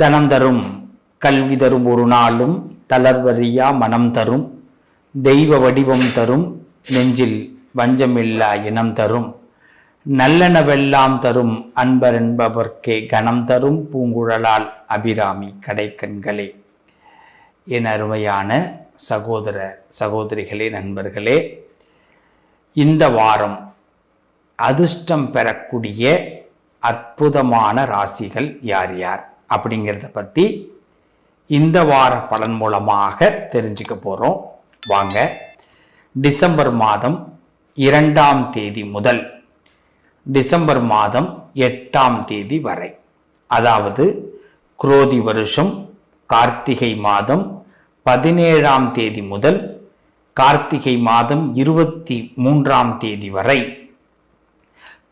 தனம் தரும் கல்வி தரும் ஒரு நாளும் தளர்வறியா மனம் தரும் தெய்வ வடிவம் தரும் நெஞ்சில் வஞ்சமில்லா இனம் தரும் நல்லனவெல்லாம் தரும் அன்பர் என்பவர்க்கே கணம் தரும் பூங்குழலால் அபிராமி கடைக்கண்களே. என் அருமையான சகோதர சகோதரிகளே, நண்பர்களே, இந்த வாரம் அதிர்ஷ்டம் பெறக்கூடிய அற்புதமான ராசிகள் யார் யார் அப்படிங்கிறத பற்றி இந்த வார பலன் மூலமாக தெரிஞ்சுக்க போகிறோம். வாங்க, டிசம்பர் மாதம் 2ஆம் தேதி முதல் டிசம்பர் மாதம் 8ஆம் தேதி வரை, அதாவது குரோதி வருஷம் கார்த்திகை மாதம் 17ஆம் தேதி முதல் கார்த்திகை மாதம் 23ஆம் தேதி வரை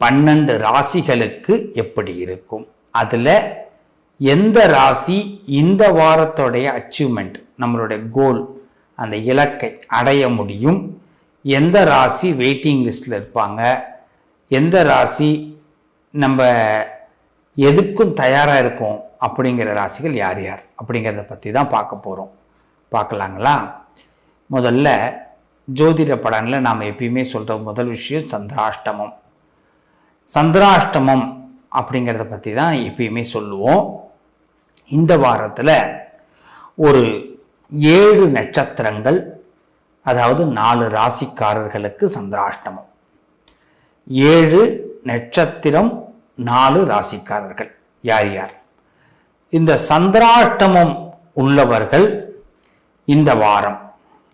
12 ராசிகளுக்கு எப்படி இருக்கும், அதில் எந்த ராசி இந்த வாரத்தோடைய அச்சீவ்மெண்ட், நம்மளுடைய கோல், அந்த இலக்கை அடைய முடியும், எந்த ராசி வெயிட்டிங் லிஸ்டில் இருப்பாங்க, எந்த ராசி நம்ம எதுக்கும் தயாராக இருக்கும் அப்படிங்கிற ராசிகள் யார் யார் அப்படிங்கிறத பற்றி தான் பார்க்க போகிறோம். பார்க்கலாங்களா? முதல்ல ஜோதிட பலனில் நாம் எப்பயுமே சொல்கிற முதல் விஷயம் சந்திராஷ்டமம். சந்திராஷ்டமம் அப்படிங்கிறத பற்றி தான் எப்பயுமே சொல்லுவோம். இந்த வாரத்தில் ஒரு 7 நட்சத்திரங்கள், அதாவது 4 ராசிக்காரர்களுக்கு சந்திராஷ்டமம். 7 நட்சத்திரம் 4 ராசிக்காரர்கள் யார் யார்? இந்த சந்திராஷ்டமம் உள்ளவர்கள் இந்த வாரம்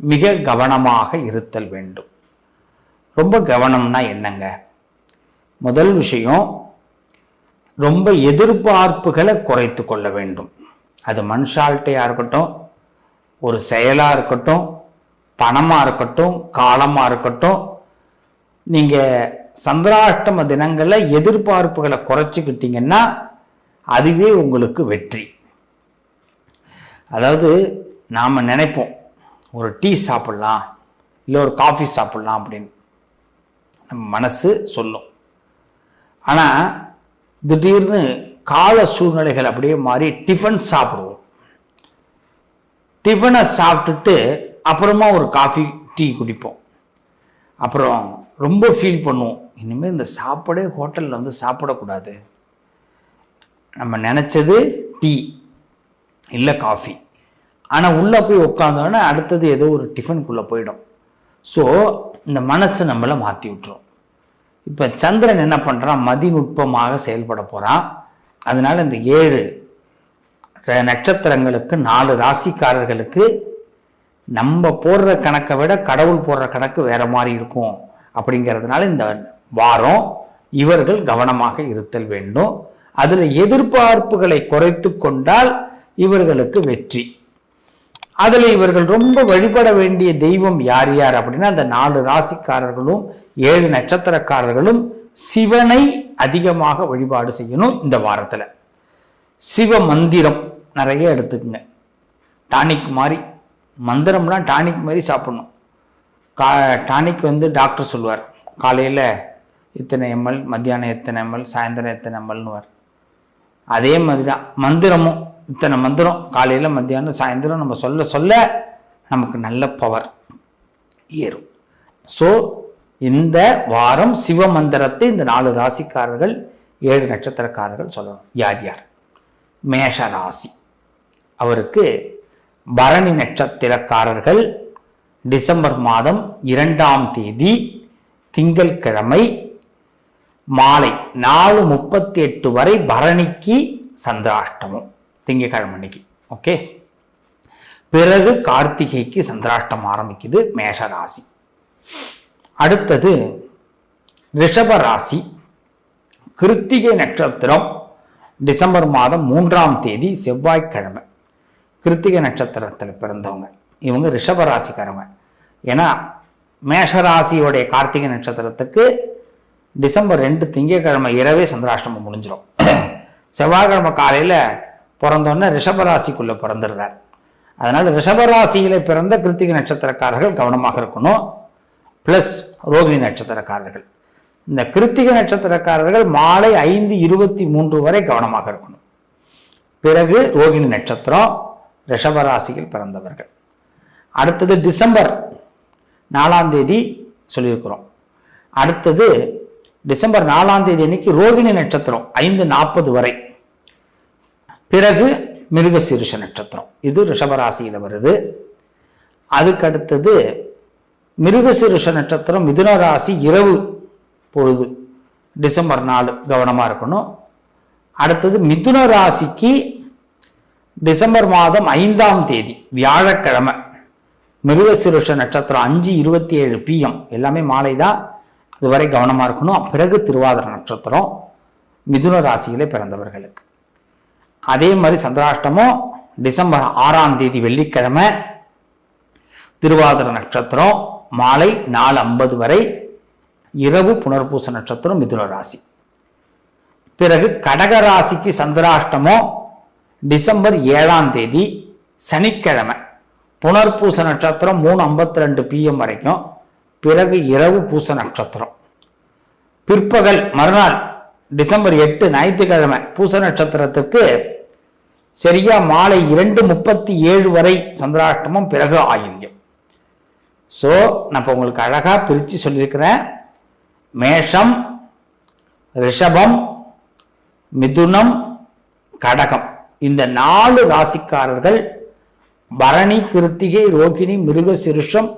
மிக கவனமாக இருத்தல் வேண்டும். ரொம்ப கவனம்னா என்னங்க? முதல் விஷயம், ரொம்ப எதிர்பார்ப்புகளை குறைத்து கொள்ள வேண்டும். அது மனுஷால்ட்டையாக இருக்கட்டும், ஒரு செயலாக இருக்கட்டும், பணமாக இருக்கட்டும், காலமாக இருக்கட்டும். நீங்கள் சந்திராஷ்டம தினங்களில் எதிர்பார்ப்புகளை குறைச்சிக்கிட்டீங்கன்னா அதுவே உங்களுக்கு வெற்றி. அதாவது நாம் நினைப்போம் ஒரு டீ சாப்பிட்லாம், இல்லை ஒரு காஃபி சாப்பிட்லாம் அப்படின்னு நம்ம மனசு சொல்லும். ஆனால் திடீர்னு கால சூழ்நிலைகள் அப்படியே மாறி டிஃபன் சாப்பிடுவோம். டிஃபனை சாப்பிட்டுட்டு அப்புறமா ஒரு காஃபி டீ குடிப்போம். அப்புறம் ரொம்ப ஃபீல் பண்ணுவோம், இனிமேல் இந்த சாப்பாடே ஹோட்டலில் வந்து சாப்பிடக்கூடாது. நம்ம நினச்சது டீ இல்லை காஃபி, ஆனால் உள்ளே போய் உட்காந்தோன்னா அடுத்தது ஏதோ ஒரு டிஃபனுக்குள்ளே போயிடும். ஸோ இந்த மனசு நம்மளை மாற்றி விட்டுரும். இப்போ சந்திரன் என்ன பண்ணுறான்? மதிநுட்பமாக செயல்பட போகிறான். அதனால் இந்த 7 நட்சத்திரங்களுக்கு 4 ராசிக்காரர்களுக்கு நம்ம போடுற கணக்கை விட கடவுள் போடுற கணக்கு வேற மாதிரி இருக்கும். அப்படிங்கிறதுனால இந்த வாரம் இவர்கள் கவனமாக இருத்தல் வேண்டும். அதில் எதிர்பார்ப்புகளை குறைத்து கொண்டால் இவர்களுக்கு வெற்றி. அதில் இவர்கள் ரொம்ப வழிபட வேண்டிய தெய்வம் யார் யார் அப்படின்னா, அந்த 4 ராசிக்காரர்களும் 7 நட்சத்திரக்காரர்களும் சிவனை அதிகமாக வழிபாடு செய்யணும். இந்த வாரத்தில் சிவ மந்திரம் நிறைய எடுத்துக்குங்க. டானிக் மாதிரி மந்திரம்லாம் டானிக் மாதிரி சாப்பிடணும். டானிக் வந்து டாக்டர் சொல்லுவார், காலையில் இத்தனை எம்எல், மத்தியானம் எத்தனை எம்எல், சாயந்தரம் எத்தனை எம்எல்னுவார். அதே மாதிரி தான் மந்திரமும், இத்தனை மந்திரம் காலையில் மத்தியானம் சாயந்தரம் நம்ம சொல்ல சொல்ல நமக்கு நல்ல பவர் ஏறும். ஸோ இந்த வாரம் சிவ மந்திரத்தை இந்த 4 ராசிக்காரர்கள் 7 நட்சத்திரக்காரர்கள் சொல்லணும். யார் யார்? மேஷ ராசி, அவருக்கு பரணி நட்சத்திரக்காரர்கள் டிசம்பர் மாதம் 2ஆம் தேதி திங்கட்கிழமை மாலை 4:38 வரை பரணிக்கு சந்திராஷ்டமம், திங்கட்கிழமை அன்னைக்கு. ஓகே, பிறகு கார்த்திகைக்கு சந்திராஷ்டமம் ஆரம்பிக்குது மேஷராசி. அடுத்தது ரிஷப ராசி, கிருத்திகை நட்சத்திரம் டிசம்பர் மாதம் 3ஆம் தேதி செவ்வாய்க்கிழமை. கிருத்திகை நட்சத்திரத்தில் பிறந்தவங்க இவங்க ரிஷப ராசிக்காரங்க. ஏன்னா மேஷராசியோடைய கார்த்திகை நட்சத்திரத்துக்கு டிசம்பர் 2 திங்கட்கிழமை இரவே சந்திராஷ்டமம் முடிஞ்சிடும். செவ்வாய்க்கிழமை காலையில் பிறந்தோன்னே ரிஷபராசிக்குள்ளே பிறந்துடுறார். அதனால் ரிஷபராசியில் பிறந்த கிருத்திகை நட்சத்திரக்காரர்கள் கவனமாக இருக்கணும். ப்ளஸ் ரோகிணி நட்சத்திரக்காரர்கள், இந்த கிருத்திகை நட்சத்திரக்காரர்கள் மாலை 5:23 வரை கவனமாக இருக்கணும். பிறகு ரோகிணி நட்சத்திரம், ரிஷபராசியில் பிறந்தவர்கள். அடுத்தது டிசம்பர் 4ஆம் தேதி சொல்லியிருக்கிறோம். அடுத்தது டிசம்பர் 4ஆம் தேதி அன்னைக்கு ரோகிணி நட்சத்திரம் 5:40 வரை. பிறகு மிருகசீரிஷ நட்சத்திரம், இது ரிஷபராசியில் வருது. அதுக்கு அடுத்தது மிருகசீரிஷ நட்சத்திரம் மிதுன ராசி இரவு பொழுது, டிசம்பர் 4 கவனமாக இருக்கணும். அடுத்தது மிதுன ராசிக்கு டிசம்பர் மாதம் 5ஆம் தேதி வியாழக்கிழமை மிருகசீரிஷ நட்சத்திரம் 5:27 PM, எல்லாமே மாலை தான், அதுவரை கவனமாக இருக்கணும். பிறகு திருவாதிரை நட்சத்திரம் மிதுன ராசியிலே பிறந்தவர்களுக்கு. அதே மாதிரி சந்திராஷ்டமம் டிசம்பர் 6ஆம் தேதி வெள்ளிக்கிழமை திருவாதிரை நட்சத்திரம் மாலை 4:50 வரை, இரவு புனர்பூச நட்சத்திரம் மிதுன ராசி. பிறகு கடகராசிக்கு சந்திராஷ்டமம் டிசம்பர் 7ஆம் தேதி சனிக்கிழமை புனர்பூச நட்சத்திரம் 3:52 PM வரைக்கும், பிறகு இரவு பூச நட்சத்திரம். பிற்பகல் மறுநாள் டிசம்பர் 8 ஞாயிற்றுக்கிழமை பூச நட்சத்திரத்துக்கு சரியா மாலை 2:37 வரை சந்திராஷ்டமம், பிறகு ஆயில்யம். ஸோ நான் இப்போ உங்களுக்கு அழகாக பிரித்து சொல்லியிருக்கிறேன். மேஷம், ரிஷபம், மிதுனம், கடகம், இந்த 4 ராசிக்காரர்கள் பரணி, கிருத்திகை, ரோகிணி, மிருகசீரிஷம்,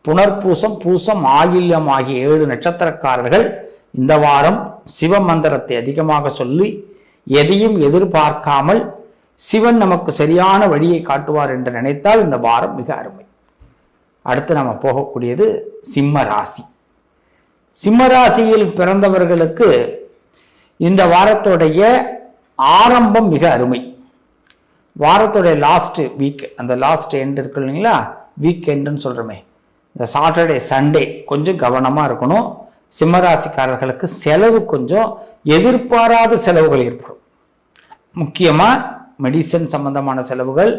புனர்பூசம், பூசம், ஆயில்யம் ஆகிய 7 நட்சத்திரக்காரர்கள் இந்த வாரம் சிவ மந்திரத்தை அதிகமாக சொல்லி எதையும் எதிர்பார்க்காமல் சிவன் நமக்கு சரியான வழியை காட்டுவார் என்று நினைத்தால் இந்த வாரம் மிக அருமை. அடுத்து நம்ம போகக்கூடியது சிம்ம ராசி. சிம்ம ராசியில் பிறந்தவர்களுக்கு இந்த வாரத்துடைய ஆரம்பம் மிக அருமை. வாரத்துடைய லாஸ்ட் வீக், அந்த லாஸ்ட் எண்ட் இருக்கு இல்லைங்களா, வீக் எண்டுன்னு சொல்கிறோமே, இந்த சாட்டர்டே சண்டே கொஞ்சம் கவனமாக இருக்கணும். சிம்மராசிக்காரர்களுக்கு செலவு கொஞ்சம் எதிர்பாராத செலவுகள் ஏற்படும். முக்கியமாக மெடிசன் சம்பந்தமான செலவுகள்,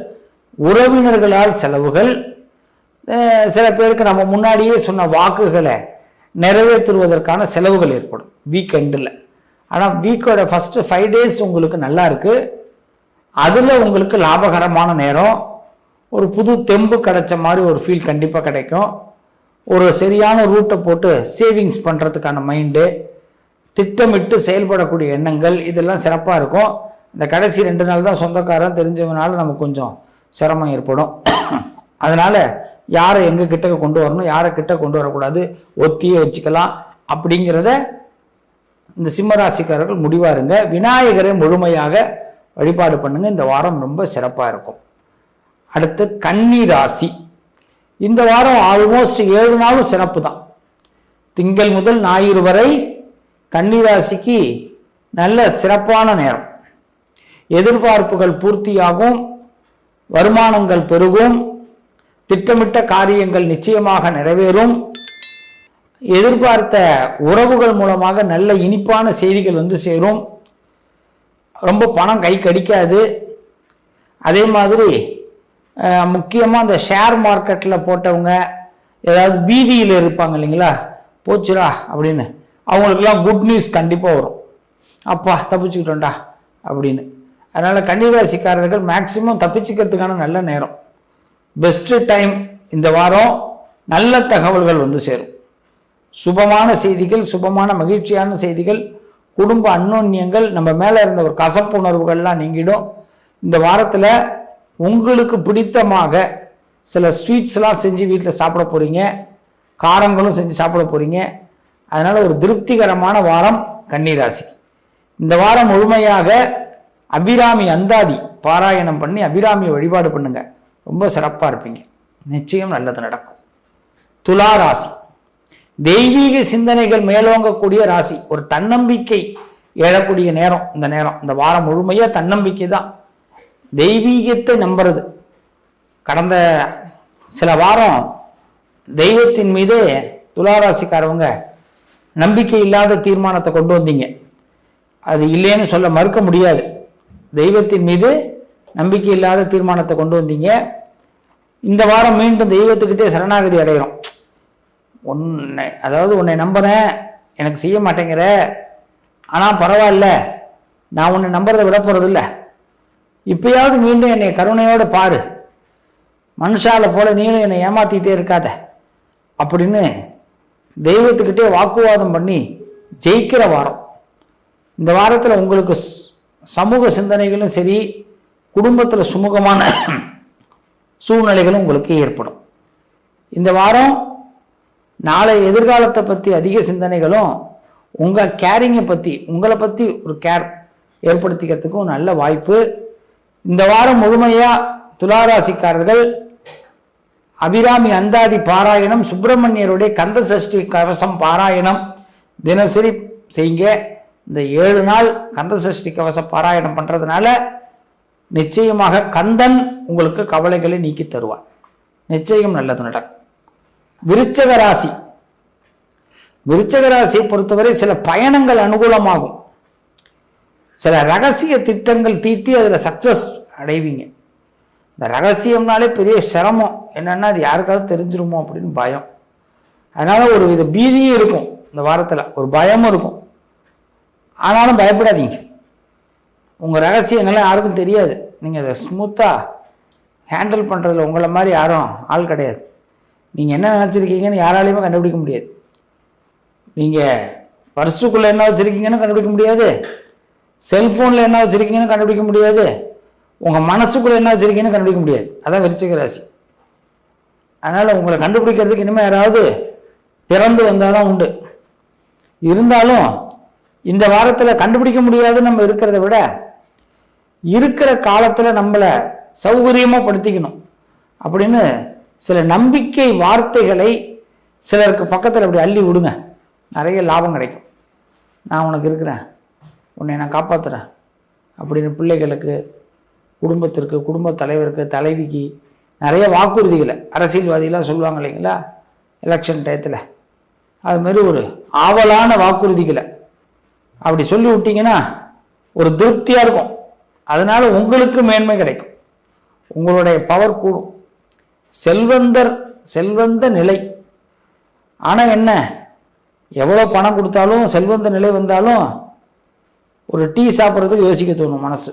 உறவினர்களால் செலவுகள், சில பேருக்கு நம்ம முன்னாடியே சொன்ன வாக்குகளை நிறைவேற்றுவதற்கான செலவுகள் ஏற்படும் வீக்கெண்டில். ஆனால் வீக்கோட ஃபஸ்ட்டு 5 days உங்களுக்கு நல்லா இருக்குது. அதில் உங்களுக்கு லாபகரமான நேரம், ஒரு புது தெம்பு கிடைச்ச மாதிரி ஒரு ஃபீல் கண்டிப்பாக கிடைக்கும். ஒரு சரியான ரூட்டை போட்டு சேவிங்ஸ் பண்ணுறதுக்கான மைண்டு, திட்டமிட்டு செயல்படக்கூடிய எண்ணங்கள், இதெல்லாம் சிறப்பாக இருக்கும். இந்த கடைசி 2 நாள் தான் சொந்தக்காரன் தெரிஞ்சவனால நமக்கு கொஞ்சம் சிரமம் ஏற்படும். அதனால் யாரை எங்கள் கிட்ட கொண்டு வரணும், யாரை கிட்ட கொண்டு வரக்கூடாது, ஒத்தியே வச்சுக்கலாம் அப்படிங்கிறத இந்த சிம்மராசிக்காரர்கள் முடிவாருங்க. விநாயகரை முழுமையாக வழிபாடு பண்ணுங்க. இந்த வாரம் ரொம்ப சிறப்பாக இருக்கும். அடுத்து கன்னி ராசி. இந்த வாரம் ஆல்மோஸ்ட் 7 நாளும் சிறப்பு தான். திங்கள் முதல் ஞாயிறு வரை கன்னி ராசிக்கு நல்ல சிறப்பான நேரம். எதிர்பார்ப்புகள் பூர்த்தியாகும், வருமானங்கள் பெருகும், திட்டமிட்ட காரியங்கள் நிச்சயமாக நிறைவேறும், எதிர்பார்த்த உறவுகள் மூலமாக நல்ல இனிப்பான செய்திகள் வந்து சேரும், ரொம்ப பணம் கை கடிக்காது. அதே மாதிரி முக்கியமாக இந்த ஷேர் மார்க்கெட்டில் போட்டவங்க, ஏதாவது பீதியில் இருப்பாங்க இல்லைங்களா, போச்சுடா அப்படின்னு, அவங்களுக்கெல்லாம் குட் நியூஸ் கண்டிப்பாக வரும். அப்பா தப்பிச்சுக்கிட்டோண்டா அப்படின்னு. அதனால் கன்னிராசிக்காரர்கள் மேக்சிமம் தப்பிச்சுக்கிறதுக்கான நல்ல நேரம், பெஸ்ட்டு டைம். இந்த வாரம் நல்ல தகவல்கள் வந்து சேரும், சுபமான செய்திகள், சுபமான மகிழ்ச்சியான செய்திகள், குடும்ப அந்யோன்யங்கள், நம்ம மேலே இருந்த ஒரு கசப்புணர்வுகள்லாம் நீங்கிடும். இந்த வாரத்தில் உங்களுக்கு பிடித்தமாக சில ஸ்வீட்ஸ்லாம் செஞ்சு வீட்டில் சாப்பிட போகிறீங்க, காரங்களும் செஞ்சு சாப்பிட போகிறீங்க. அதனால் ஒரு திருப்திகரமான வாரம் கன்னிராசி. இந்த வாரம் முழுமையாக அபிராமி அந்தாதி பாராயணம் பண்ணி அபிராமியை வழிபாடு பண்ணுங்க, ரொம்ப சிறப்பாக இருப்பீங்க, நிச்சயம் நல்லது நடக்கும். துலா ராசி. தெய்வீக சிந்தனைகள் மேலோங்கக்கூடிய ராசி. ஒரு தன்னம்பிக்கை எழக்கூடிய நேரம் இந்த நேரம். இந்த வாரம் முழுமையாக தன்னம்பிக்கை தான், தெய்வீகத்தை நம்புறது. கடந்த சில வாரம் தெய்வத்தின் மீது துளாராசிக்காரவங்க நம்பிக்கை இல்லாத தீர்மானத்தை கொண்டு வந்தீங்க. அது இல்லைன்னு சொல்ல மறுக்க முடியாது. தெய்வத்தின் மீது நம்பிக்கை இல்லாத தீர்மானத்தை கொண்டு வந்தீங்க. இந்த வாரம் மீண்டும் தெய்வத்துக்கிட்டே சரணாகதி அடைகிறோம். உன்னை நம்புறேன், எனக்கு செய்ய மாட்டேங்கிற, ஆனால் பரவாயில்ல, நான் உன்னை நம்புறதை விட போறதில்ல, இப்பயாவது மீண்டும் என்னை கருணையோடு பாரு, மனுஷால போல நீங்களும் என்னை ஏமாத்திட்டே இருக்காத அப்படின்னு தெய்வத்துக்கிட்டே வாக்குவாதம் பண்ணி ஜெயிக்கிற வாரம். இந்த வாரத்தில் உங்களுக்கு சமூக சிந்தனைகளும் சரி, குடும்பத்தில் சுமூகமான சூழ்நிலைகளும் உங்களுக்கு ஏற்படும். இந்த வாரம் நாளை எதிர்காலத்தை பற்றி அதிக சிந்தனைகளும், உங்கள் கேரிங்கை பற்றி, உங்களை பற்றி ஒரு கேர் ஏற்படுத்திக்கிறதுக்கும் நல்ல வாய்ப்பு. இந்த வாரம் முழுமையாக துளாராசிக்காரர்கள் அபிராமி அந்தாதி பாராயணம், சுப்பிரமணியருடைய கந்த சஷ்டி கவசம் பாராயணம் தினசரி செய்யுங்க. இந்த 7 நாள் கந்த சஷ்டி கவச பாராயணம் பண்ணுறதுனால நிச்சயமாக கந்தன் உங்களுக்கு கவலைகளை நீக்கி தருவார். நிச்சயம் நல்லது நடக்கும். விருச்சக ராசி, விருச்சக ராசியை பொறுத்தவரை சில பயணங்கள் அனுகூலமாகும். சில ரகசிய திட்டங்கள் தீட்டி அதில் சக்சஸ் அடைவீங்க. இந்த ரகசியம்னாலே பெரிய சிரமம். என்னன்னா அது யாருக்காவது தெரிஞ்சிருமோ அப்படின்னு பயம். அதனால ஒரு வித பீதியும் இருக்கும். இந்த வாரத்தில் ஒரு பயமும் இருக்கும். ஆனாலும் பயப்படாதீங்க. உங்கள் ரகசியங்கள்லாம் யாருக்கும் தெரியாது. நீங்கள் அதை ஸ்மூத்தாக ஹேண்டில் பண்ணுறதுல உங்களை மாதிரி யாரும் ஆள் கிடையாது. நீங்கள் என்ன நினச்சிருக்கீங்கன்னு யாராலையுமே கண்டுபிடிக்க முடியாது. நீங்கள் பர்ஸுக்குள்ளே என்ன வச்சுருக்கீங்கன்னு கண்டுபிடிக்க முடியாது. செல்ஃபோனில் என்ன வச்சுருக்கீங்கன்னு கண்டுபிடிக்க முடியாது. உங்கள் மனசுக்குள்ளே என்ன வச்சுருக்கீங்கன்னு கண்டுபிடிக்க முடியாது. அதான் விருச்சிக ராசி. அதனால் உங்களை கண்டுபிடிக்கிறதுக்கு இனிமேல் யாராவது பிறந்து வந்தால் தான் உண்டு. இருந்தாலும் இந்த வாரத்தில் கண்டுபிடிக்க முடியாதுன்னு நம்ம இருக்கிறத விட இருக்கிற காலத்தில் நம்மளை சௌகரியமாக படுத்திக்கணும் அப்படின்னு சில நம்பிக்கை வார்த்தைகளை சிலருக்கு பக்கத்தில் அப்படி அள்ளி விடுங்க. நிறைய லாபம் கிடைக்கும். நான் உனக்கு இருக்கிறேன், உன்னை நான் காப்பாற்றுறேன் அப்படின்னு பிள்ளைகளுக்கு, குடும்பத்திற்கு, குடும்ப தலைவருக்கு, தலைவிக்கு நிறைய வாக்குறுதிகளை அரசியல்வாதிகளாக சொல்லுவாங்க இல்லைங்களா எலெக்ஷன் டயத்தில். அதுமாரி ஒரு ஆவலான வாக்குறுதிகளை அப்படி சொல்லி விட்டீங்கன்னா ஒரு திருப்தியாக இருக்கும். அதனால உங்களுக்கு மேன்மை கிடைக்கும். உங்களுடைய பவர் கூடும். செல்வந்த நிலை. ஆனால் என்ன, எவ்வளோ பணம் கொடுத்தாலும் செல்வந்த நிலை வந்தாலும் ஒரு டீ சாப்பிட்றதுக்கு யோசிக்க தோணும் மனசு.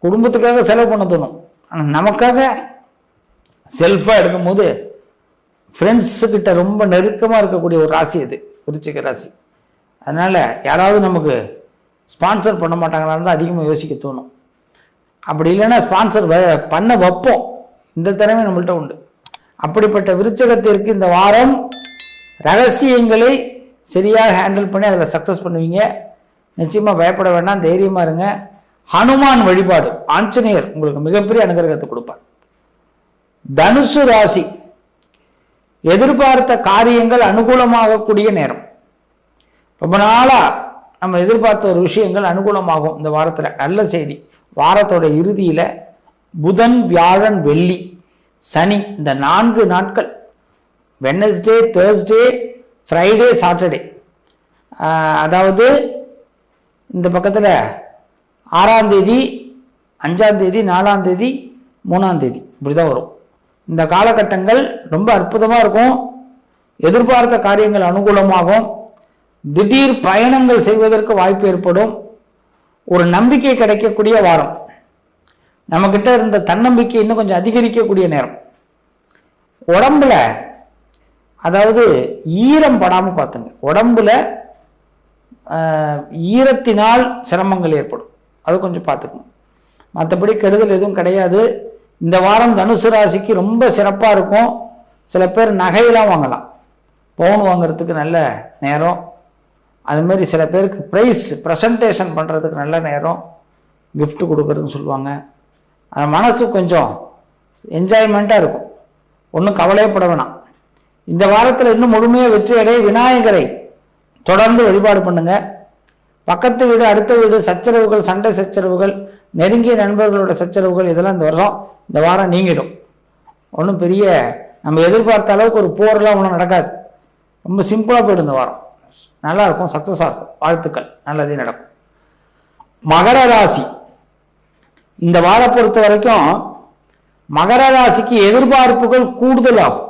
குடும்பத்துக்காக செலவு பண்ண தோணும். ஆனால் நமக்காக செல்ஃபாக எடுக்கும்போது ஃப்ரெண்ட்ஸுக்கிட்ட ரொம்ப நெருக்கமாக இருக்கக்கூடிய ஒரு ராசி அது விருச்சிக ராசி. அதனால் யாராவது நமக்கு ஸ்பான்சர் பண்ண மாட்டாங்களான்னு தான் அதிகமாக யோசிக்க தோணும். அப்படி இல்லைன்னா ஸ்பான்சர் பண்ண வைப்போம். இந்த திறமை நம்மள்கிட்ட உண்டு. அப்படிப்பட்ட விருச்சகத்திற்கு இந்த வாரம் ரகசியங்களை சரியாக ஹேண்டில் பண்ணி அதில் சக்ஸஸ் பண்ணுவீங்க. நிச்சயமாக பயப்பட வேண்டாம், தைரியமாக இருங்க. ஹனுமான் வழிபாடு, ஆஞ்சநேயர் உங்களுக்கு மிகப்பெரிய அனுகிரகத்தை கொடுப்பார். தனுசு ராசி, எதிர்பார்த்த காரியங்கள் அனுகூலமாகக்கூடிய நேரம். ரொம்ப நாளாக நம்ம எதிர்பார்த்த ஒரு விஷயங்கள் அனுகூலமாகும் இந்த வாரத்தில். நல்ல செய்தி. வாரத்தோட இறுதியில் புதன், வியாழன், வெள்ளி, சனி இந்த 4 நாட்கள், வெட்னஸ்டே, தேர்ஸ்டே, ஃப்ரைடே, சாட்டர்டே, அதாவது இந்த பக்கத்தில் 6ஆம் தேதி, 5ஆம் தேதி, 4ஆம் தேதி, 3ஆம் தேதி இப்படி தான் வரும். இந்த காலகட்டங்கள் ரொம்ப அற்புதமாக இருக்கும். எதிர்பார்த்த காரியங்கள் அனுகூலமாகும். திடீர் பயணங்கள் செய்வதற்கு வாய்ப்பு ஏற்படும். ஒரு நம்பிக்கை கிடைக்கக்கூடிய வாரம். நம்மக்கிட்ட இருந்த தன்னம்பிக்கை இன்னும் கொஞ்சம் அதிகரிக்கக்கூடிய நேரம். உடம்புல அதாவது ஈரம் படாமல் பார்த்துங்க. உடம்புல ஈரத்தினால் சிரமங்கள் ஏற்படும், அது கொஞ்சம் பார்த்துக்கணும். மற்றபடி கெடுதல் எதுவும் கிடையாது. இந்த வாரம் தனுசு ராசிக்கு ரொம்ப சிறப்பாக இருக்கும். சில பேர் நகையெல்லாம் வாங்கலாம், பவுன் வாங்கிறதுக்கு நல்ல நேரம். அதுமாரி சில பேருக்கு ப்ரெசன்டேஷன் பண்ணுறதுக்கு நல்ல நேரம், gift கொடுக்குறதுன்னு சொல்லுவாங்க. அது மனசு கொஞ்சம் என்ஜாய்மெண்ட்டாக இருக்கும். ஒன்றும் கவலையப்பட வேணாம். இந்த வாரத்தில் இன்னும் முழுமையாக வெற்றி அடைய விநாயகரை தொடர்ந்து வழிபாடு பண்ணுங்க. பக்கத்து வீடு, அடுத்த வீடு, சச்சரவுகள், சண்டை சச்சரவுகள், நெருங்கிய நண்பர்களோட சச்சரவுகள் இதெல்லாம் இந்த வாரம் நீங்கிடும். ஒன்றும் பெரிய நம்ம எதிர்பார்த்த அளவுக்கு ஒரு போரெல்லாம் ஒன்றும் நடக்காது. ரொம்ப சிம்பிளாக போயிடும் இந்த வாரம். நல்லா இருக்கும், சக்ஸஸாக இருக்கும். வாழ்த்துக்கள், நல்லதே நடக்கும். மகர ராசி, இந்த வாரம் பொறுத்த வரைக்கும் மகர ராசிக்கு எதிர்பார்ப்புகள் கூடுதலாகும்.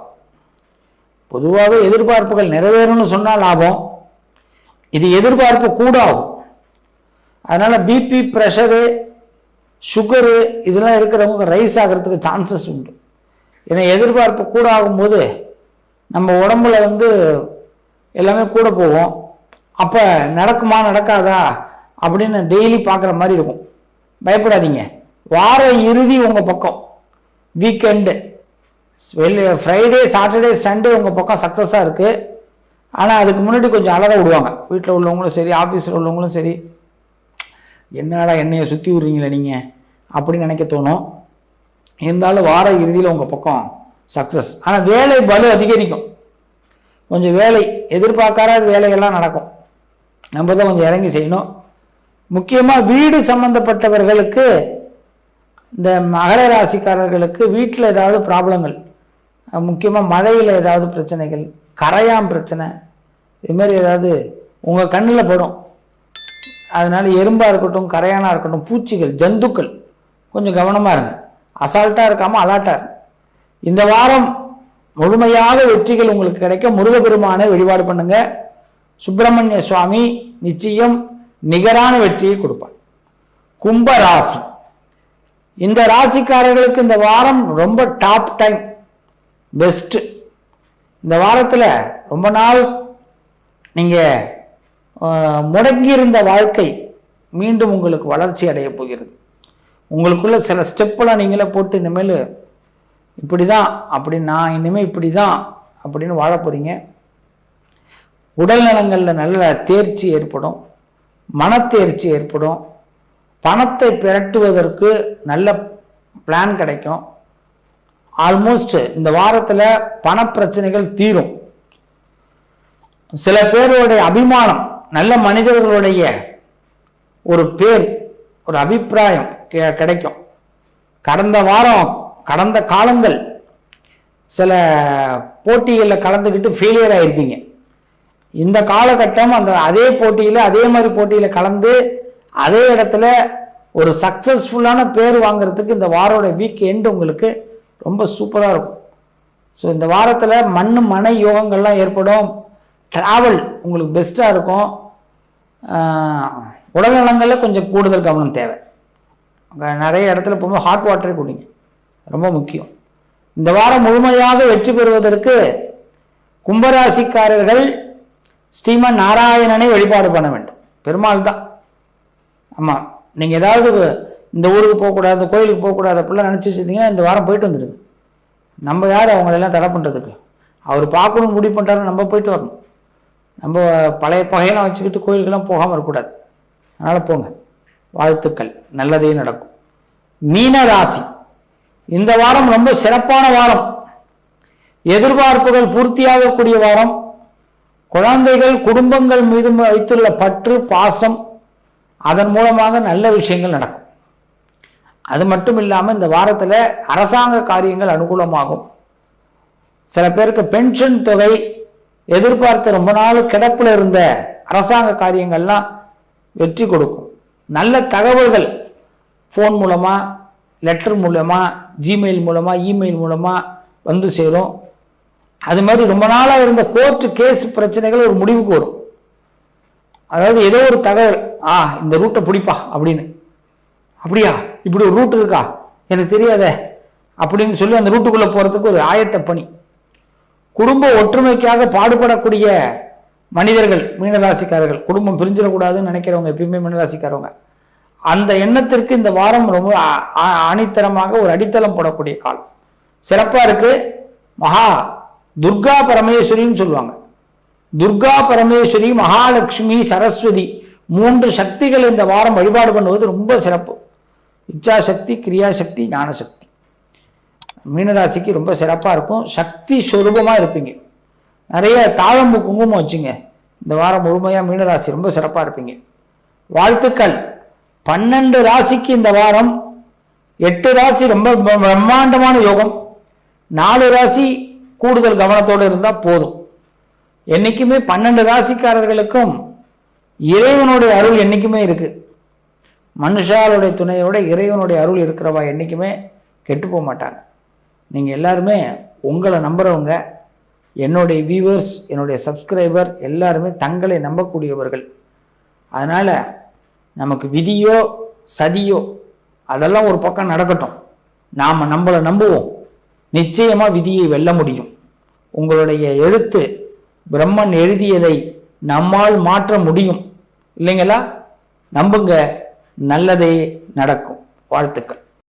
பொதுவாகவே எதிர்பார்ப்புகள் நிறைவேறும்னு சொன்னால் லாபம். இது எதிர்பார்ப்பு கூட ஆகும். அதனால பிபி, ப்ரெஷரு, சுகரு இதெல்லாம் இருக்கிறவங்க ரைஸ் ஆகிறதுக்கு சான்சஸ் உண்டு. ஏன்னா எதிர்பார்ப்பு கூட ஆகும்போது நம்ம உடம்புல எல்லாமே கூட போகும். அப்போ நடக்குமா நடக்காதா அப்படின்னு டெய்லி பார்க்குற மாதிரி இருக்கும். பயப்படாதீங்க. வார இறுதி உங்கள் பக்கம், வீக்கெண்டு ஃப்ரைடே சாட்டர்டே சண்டே உங்கள் பக்கம் சக்ஸஸாக இருக்குது. ஆனால் அதுக்கு முன்னாடி கொஞ்சம் அலற விடுவாங்க. வீட்டில் உள்ளவங்களும் சரி, ஆஃபீஸில் உள்ளவங்களும் சரி, என்னடா என்னையை சுற்றி விட்றீங்களே நீங்கள் அப்படின்னு நினைக்க தோணும். இருந்தாலும் வார இறுதியில் உங்கள் பக்கம் சக்ஸஸ். ஆனால் வேலை பலு அதிகரிக்கும். கொஞ்சம் வேலை எதிர்பார்க்காத வேலைகள்லாம் நடக்கும். நம்ம தான் கொஞ்சம் இறங்கி செய்யணும். முக்கியமாக வீடு சம்பந்தப்பட்டவர்களுக்கு, இந்த மகர ராசிக்காரர்களுக்கு வீட்டில் ஏதாவது ப்ராப்ளங்கள், முக்கியமாக மழையில் ஏதாவது பிரச்சனைகள், கரையான் பிரச்சனை, இதுமாரி ஏதாவது உங்கள் கண்ணில் படும். அதனால எறும்பாக இருக்கட்டும், கரையானாக இருக்கட்டும், பூச்சிகள், ஜந்துக்கள், கொஞ்சம் கவனமாக இருங்க. அசால்ட்டாக இருக்காமல் அலாட்டாக இருங்க. இந்த வாரம் முழுமையாக வெற்றிகள் உங்களுக்கு கிடைக்க முருகப்பெருமானை வழிபாடு பண்ணுங்க. சுப்பிரமணிய சுவாமி நிச்சயம் நிகரான வெற்றியை கொடுப்பார். கும்ப ராசி, இந்த ராசிக்காரர்களுக்கு இந்த வாரம் ரொம்ப டாப் டைம், பெஸ்ட். இந்த வாரத்தில் ரொம்ப நாள் நீங்கள் முடங்கியிருந்த வாழ்க்கை மீண்டும் உங்களுக்கு வளர்ச்சி அடைய போகிறது. உங்களுக்குள்ள சில ஸ்டெப்பெல்லாம் நீங்களே போட்டு இனிமேல் இப்படி தான் அப்படின்னு, நான் இனிமேல் இப்படி தான் அப்படின்னு வாழ போகிறீங்க. உடல் நலங்களில் நல்ல தேர்ச்சி ஏற்படும், மனத்தேர்ச்சி ஏற்படும், பணத்தை பிரட்டுவதற்கு நல்ல பிளான் கிடைக்கும். ஆல்மோஸ்ட் இந்த வாரத்தில் பணப்பிரச்சனைகள் தீரும். சில பேருடைய அபிமானம், நல்ல மனிதர்களுடைய ஒரு பேர், ஒரு அபிப்பிராயம் கிடைக்கும். கடந்த வாரம், கடந்த காலங்கள் சில போட்டிகளில் கலந்துக்கிட்டு ஃபெயிலியர் ஆகிருப்பீங்க. இந்த காலகட்டம் அதே போட்டியில், அதே மாதிரி போட்டியில் கலந்து அதே இடத்துல ஒரு சக்ஸஸ்ஃபுல்லான பேர் வாங்கிறதுக்கு இந்த வாரோட வீக் எண்டு உங்களுக்கு ரொம்ப சூப்பராக இருக்கும். ஸோ இந்த வாரத்தில் மனை யோகங்கள்லாம் ஏற்படும். ட்ராவல் உங்களுக்கு பெஸ்ட்டாக இருக்கும். உடல்நலங்களில் கொஞ்சம் கூடுதல் கவனம் தேவை. நிறைய இடத்துல போகும்போது ஹாட் வாட்டரே குடிங்க, ரொம்ப முக்கியம். இந்த வாரம் முழுமையாக வெற்றி பெறுவதற்கு கும்பராசிக்காரர்கள் ஸ்ரீமன் நாராயணனை வழிபாடு பண்ண வேண்டும். பெருமாள் தான். ஆமாம், நீங்கள் ஏதாவது இந்த ஊருக்கு போகக்கூடாது, இந்த கோயிலுக்கு போகக்கூடாது அப்படிலாம் நினச்சி வச்சுருந்தீங்கன்னா இந்த வாரம் போயிட்டு வந்துடுங்க. நம்ம யார் அவங்களெல்லாம் தடை பண்ணுறதுக்கு? அவர் பார்க்கணும்னு முடிவு பண்ணுறாரு, நம்ம போயிட்டு வரணும். நம்ம பழைய பகையெல்லாம் வச்சுக்கிட்டு கோயிலுக்கெல்லாம் போகாமல் இருக்கக்கூடாது. அதனால் போங்க. வாழ்த்துக்கள், நல்லதே நடக்கும். மீன ராசி, இந்த வாரம் ரொம்ப சிறப்பான வாரம். எதிர்பார்ப்புகள் பூர்த்தியாகக்கூடிய வாரம். குழந்தைகள், குடும்பங்கள் மீது வைத்துள்ள பற்று, பாசம், அதன் மூலமாக நல்ல விஷயங்கள் நடக்கும். அது மட்டும் இல்லாமல் இந்த வாரத்தில் அரசாங்க காரியங்கள் அனுகூலமாகும். சில பேருக்கு பென்ஷன் தொகை எதிர்பார்த்து ரொம்ப நாள் கிடப்பில் இருந்த அரசாங்க காரியங்கள்லாம் வெற்றி கொடுக்கும். நல்ல தகவல்கள் ஃபோன் மூலமாக, லெட்டர் மூலமாக, ஜிமெயில் மூலமாக, இமெயில் மூலமாக வந்து சேரும். அது மாதிரி ரொம்ப நாளாக இருந்த கோர்ட்டு கேஸ் பிரச்சனைகள் ஒரு முடிவுக்கு வரும். அதாவது ஏதோ ஒரு தகவல், இந்த ரூட்டை பிடிப்பா அப்படின்னு, அப்படியா இப்படி ஒரு ரூட் இருக்கா எனக்கு தெரியாதே அப்படின்னு சொல்லி அந்த ரூட்டுக்குள்ளே போகிறதுக்கு ஒரு ஆயத்த பணி. குடும்ப ஒற்றுமைக்காக பாடுபடக்கூடிய மனிதர்கள் மீனராசிக்காரர்கள், குடும்பம் பிரிஞ்சிடக்கூடாதுன்னு நினைக்கிறவங்க எப்பயுமே மீனராசிக்காரவங்க, அந்த எண்ணத்திற்கு இந்த வாரம் ரொம்ப ஆணித்தரமாக ஒரு அடித்தளம் போடக்கூடிய காலம். சிறப்பாக இருக்கு. மகா துர்கா பரமேஸ்வரின்னு சொல்லுவாங்க. துர்கா பரமேஸ்வரி, மகாலட்சுமி, சரஸ்வதி, 3 சக்திகள் இந்த வாரம் வழிபாடு பண்ணுவது ரொம்ப சிறப்பு. இச்சாசக்தி, கிரியாசக்தி, ஞானசக்தி. மீனராசிக்கு ரொம்ப சிறப்பாக இருக்கும். சக்தி சொரூபமாக இருப்பீங்க. நிறைய தாழம்பு குங்குமம் வச்சுங்க. இந்த வாரம் முழுமையாக மீனராசி ரொம்ப சிறப்பாக இருப்பீங்க. வாழ்த்துக்கள். 12 ராசிக்கு இந்த வாரம் 8 ராசி ரொம்ப பிரம்மாண்டமான யோகம். 4 ராசி கூடுதல் கவனத்தோடு இருந்தால் போதும். என்றைக்குமே 12 ராசிக்காரர்களுக்கும் இறைவனுடைய அருள் என்றைக்குமே இருக்கு. மனுஷாளுடைய துணையோட இறைவனுடைய அருள் இருக்கிறவா என்றைக்குமே கெட்டு போக மாட்டாங்க. நீங்கள் எல்லாருமே உங்களை நம்புறவங்க, என்னுடைய வியூவர்ஸ், என்னுடைய சப்ஸ்கிரைபர் எல்லாருமே தங்களை நம்பக்கூடியவர்கள். அதனால் நமக்கு விதியோ சதியோ அதெல்லாம் ஒரு பக்கம் நடக்கட்டும். நாம் நம்மளை நம்புவோம். நிச்சயமாக விதியை வெல்ல முடியும். உங்களுடைய எழுத்து பிரம்மன் எழுதியதை நம்மால் மாற்ற முடியும் இல்லைங்களா? நம்புங்க, நல்லதே நடக்கும். வாழ்த்துக்கள்.